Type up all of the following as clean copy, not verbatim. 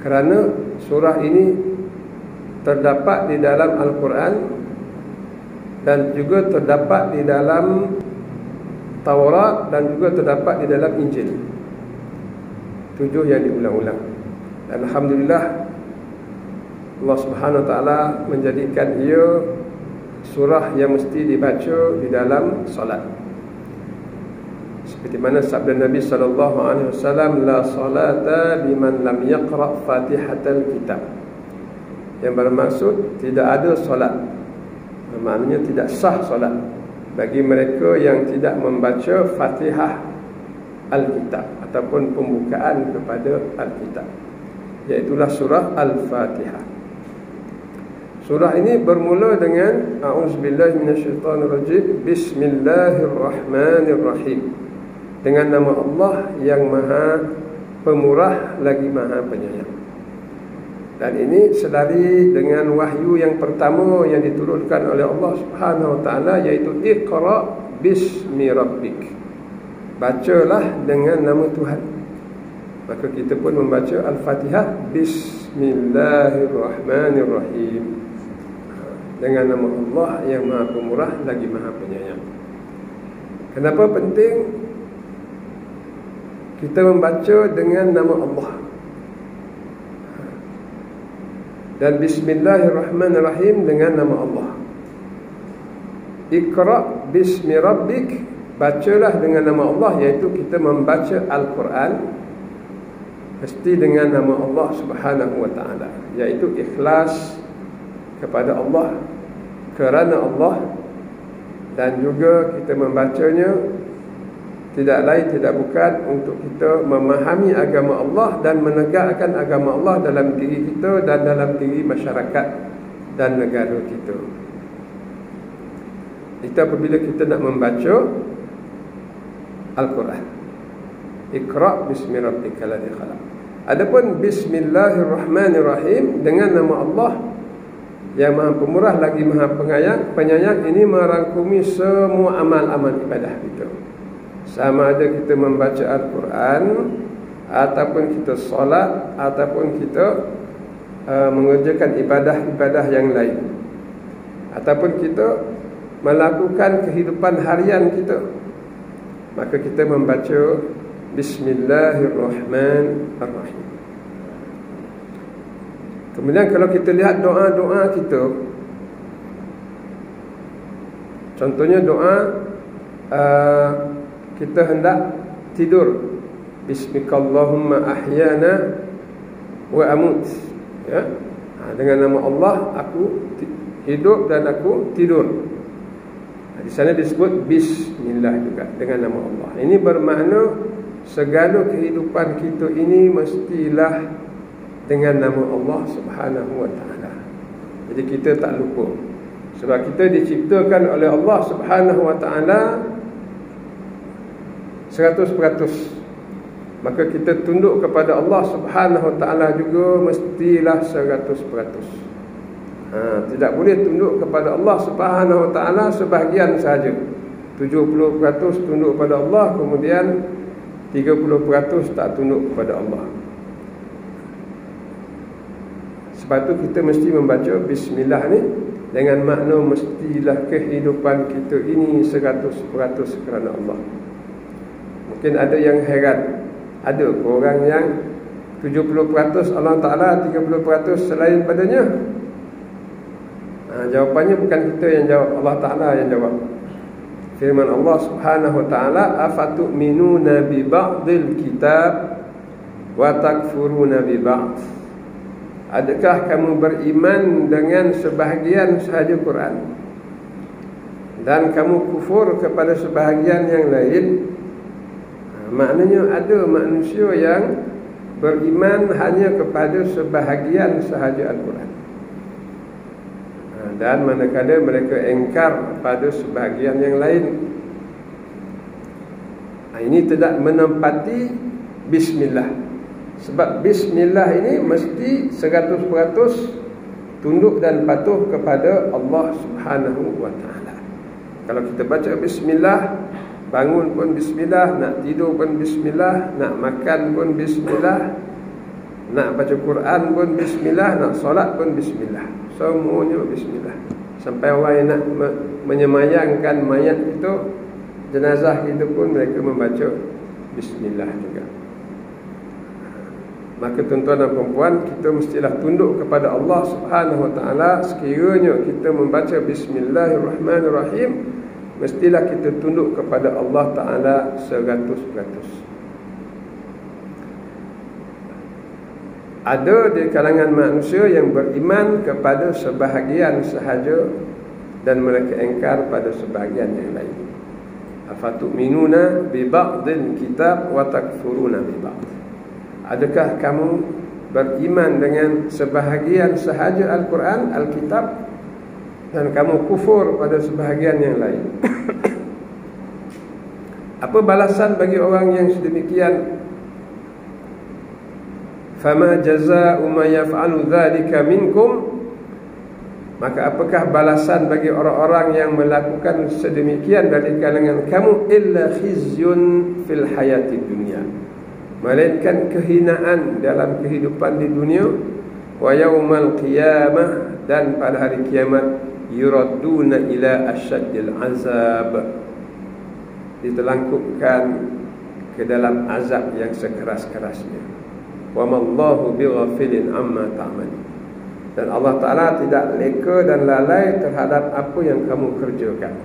Kerana surah ini terdapat di dalam Al-Quran dan juga terdapat di dalam Taurat dan juga terdapat di dalam Injil. 7 yang diulang-ulang. Dan Alhamdulillah, Allah Subhanahu Wa Taala menjadikan ia surah yang mesti dibaca di dalam solat. Seperti mana sabda Nabi SAW, la salata liman lam yaqra' fatihatal kitab. Yang bermaksud tidak ada solat, maknanya tidak sah solat bagi mereka yang tidak membaca Fatihah Al-Kitab ataupun pembukaan kepada Al-Kitab, iaitulah surah Al-Fatihah. Surah ini bermula dengan A'udzubillahi minasyaitonirrajim, Bismillahirrahmanirrahim, dengan nama Allah yang Maha Pemurah lagi Maha Penyayang. Dan ini selari dengan wahyu yang pertama yang diturunkan oleh Allah Subhanahu Wa Taala, iaitu Iqra bismi rabbik. Bacalah dengan nama Tuhan. Maka kita pun membaca Al-Fatihah Bismillahirrahmanirrahim, dengan nama Allah yang Maha Pemurah lagi Maha Penyayang. Kenapa penting kita membaca dengan nama Allah? Dan Bismillahirrahmanirrahim dengan nama Allah. Iqra bismi rabbik, bacalah dengan nama Allah, iaitu kita membaca Al-Quran mesti dengan nama Allah Subhanahu Wa Taala, iaitu ikhlas kepada Allah, kerana Allah, dan juga kita membacanya tidak lain tidak bukan untuk kita memahami agama Allah dan menegakkan agama Allah dalam diri kita dan dalam diri masyarakat dan negara kita. Itu apabila kita nak membaca Al-Quran. Iqra bismi rabbikal ladzi khalaq. Adapun Bismillahirrahmanirrahim, dengan nama Allah yang Maha Pemurah lagi Maha Penyayang, ini merangkumi semua amal-amal ibadah kita. Sama ada kita membaca Al-Quran, ataupun kita solat, ataupun kita mengerjakan ibadah-ibadah yang lain, ataupun kita melakukan kehidupan harian kita, maka kita membaca Bismillahirrahmanirrahim. Kemudian kalau kita lihat doa-doa kita, contohnya doa kita hendak tidur, Bismikallahumma ahyana wa amut, ya? Dengan nama Allah aku hidup dan aku tidur. Di sana disebut Bismillah juga, dengan nama Allah. Ini bermakna segala kehidupan kita ini mestilah dengan nama Allah Subhanahu Wa Taala. Jadi kita tak lupa, sebab kita diciptakan oleh Allah Subhanahu Wa Taala 100%. Maka kita tunduk kepada Allah Subhanahu Wa Taala juga mestilah 100%. Tidak boleh tunduk kepada Allah Subhanahu Wa Taala sebahagian saja. 70% tunduk kepada Allah, kemudian 30% tak tunduk kepada Allah. Sebab tu kita mesti membaca Bismillah ni dengan makna mestilah kehidupan kita ini 100% kerana Allah. Mungkin ada yang heran, ada orang yang 70% Allah Ta'ala, 30% selain padanya. Jawapannya bukan kita yang jawab, Allah Ta'ala yang jawab. Firman Allah Subhanahu Wa Ta'ala, afatu'minuna bi ba'dil kitab wa takfuruna bi ba'd. Adakah kamu beriman dengan sebahagian sahaja Quran dan kamu kufur kepada sebahagian yang lain? Maknanya ada manusia yang beriman hanya kepada sebahagian sahaja Al-Quran, dan manakala mereka engkar pada sebahagian yang lain. Ini tidak menempati Bismillah. Sebab Bismillah ini mesti 100% tunduk dan patuh kepada Allah Subhanahu Wa Taala. Kalau kita baca Bismillah, bangun pun Bismillah, nak tidur pun Bismillah, nak makan pun Bismillah, Nak baca Quran pun bismillah, nak solat pun bismillah. Semuanya bismillah. Sampai orang yang nak menyemayangkan mayat itu, jenazah itu pun mereka membaca bismillah juga. Maka tuan-tuan dan perempuan, kita mestilah tunduk kepada Allah Subhanahu Wa Taala. Sekiranya kita membaca Bismillahirrahmanirrahim, mestilah kita tunduk kepada Allah Taala 100%. Ada di kalangan manusia yang beriman kepada sebahagian sahaja dan mereka engkar pada sebahagian yang lain. Afatu'minuna bi ba'dil kitab wa takfuruna bi ba'd. Adakah kamu beriman dengan sebahagian sahaja Al-Quran, Al-Kitab, dan kamu kufur pada sebahagian yang lain? Apa balasan bagi orang yang sedemikian? Fama jazaa'u ma yaf'alu dzalika minkum. Maka apakah balasan bagi orang-orang yang melakukan sedemikian dari kalangan kamu? Illa khizyun fil hayati dunya, melainkan kehinaan dalam kehidupan di dunia. Wa yaumal qiyamah, dan pada hari kiamat, yuradduna ila asyaddil azab, ditelangkupkan ke dalam azab yang sekeras-kerasnya. Wa mallahu bighafilin amma ta'malun. Dan Allah Ta'ala tidak leka dan lalai terhadap apa yang kamu kerjakan.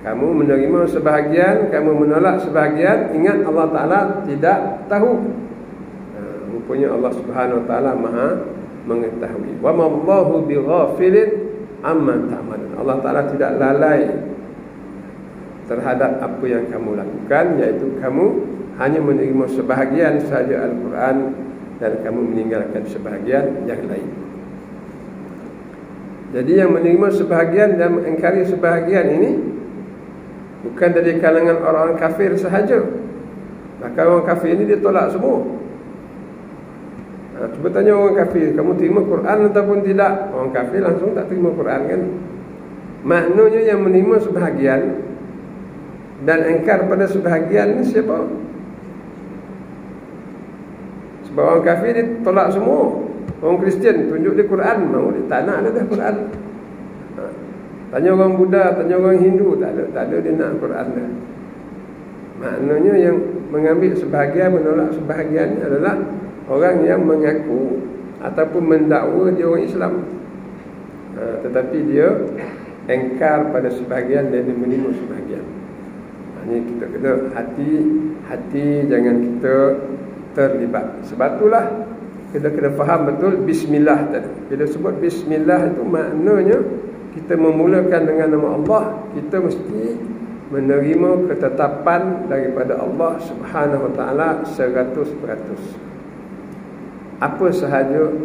Kamu menerima sebahagian, kamu menolak sebahagian, ingat Allah Ta'ala tidak tahu. Rupanya Allah Subhanahu Wa Ta'ala Maha mengetahui. Wa mallahu bighafilin amma ta'malun. Allah Ta'ala tidak lalai terhadap apa yang kamu lakukan, iaitu kamu hanya menerima sebahagian sahaja Al-Quran dan kamu meninggalkan sebahagian yang lain. Jadi yang menerima sebahagian dan mengingkari sebahagian ini bukan dari kalangan orang-orang kafir sahaja. Maka orang kafir ini dia tolak semua. Cuba tanya orang kafir, kamu terima Quran ataupun tidak? Orang kafir langsung tak terima Quran kan. Maknanya yang menerima sebahagian dan engkar pada sebahagian ini siapa? Sebab orang kafir dia tolak semua. Orang Kristian tunjuk di Quran, mau dia tak nak ada Quran. Tanya orang Buddha, tanya orang Hindu, tak ada dia nak Quran dah. Maknanya yang mengambil sebahagian, menolak sebahagian adalah orang yang mengaku ataupun mendakwa dia orang Islam, tetapi dia engkar pada sebahagian dan dia menerima sebahagian. Ini kita kena hati-hati, jangan kita terlibat. Sebab itulah kita kena faham betul bismillah tadi. Bila sebut bismillah itu maknanya kita memulakan dengan nama Allah, kita mesti menerima ketetapan daripada Allah Subhanahu Wa Taala 100%. Apa sahaja